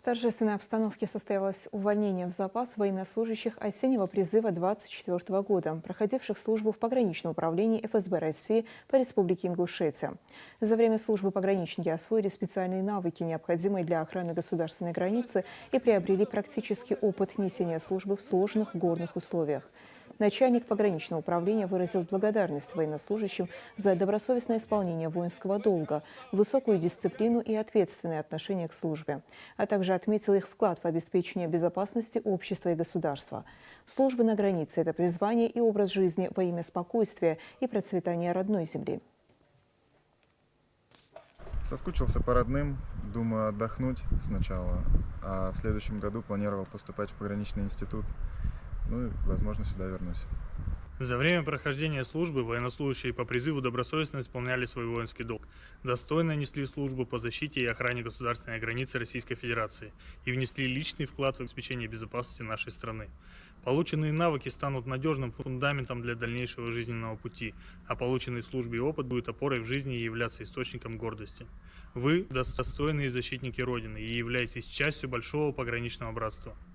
В торжественной обстановке состоялось увольнение в запас военнослужащих осеннего призыва 2024 года, проходивших службу в пограничном управлении ФСБ России по Республике Ингушетия. За время службы пограничники освоили специальные навыки, необходимые для охраны государственной границы, и приобрели практический опыт несения службы в сложных горных условиях. Начальник пограничного управления выразил благодарность военнослужащим за добросовестное исполнение воинского долга, высокую дисциплину и ответственное отношение к службе, а также отметил их вклад в обеспечение безопасности общества и государства. Служба на границе – это призвание и образ жизни во имя спокойствия и процветания родной земли. Соскучился по родным, думаю отдохнуть сначала, а в следующем году планировал поступать в пограничный институт. Ну и, возможно, сюда вернусь. За время прохождения службы военнослужащие по призыву добросовестно исполняли свой воинский долг, достойно несли службу по защите и охране государственной границы Российской Федерации и внесли личный вклад в обеспечение безопасности нашей страны. Полученные навыки станут надежным фундаментом для дальнейшего жизненного пути, а полученный в службе опыт будет опорой в жизни и являться источником гордости. Вы – достойные защитники Родины и являетесь частью большого пограничного братства.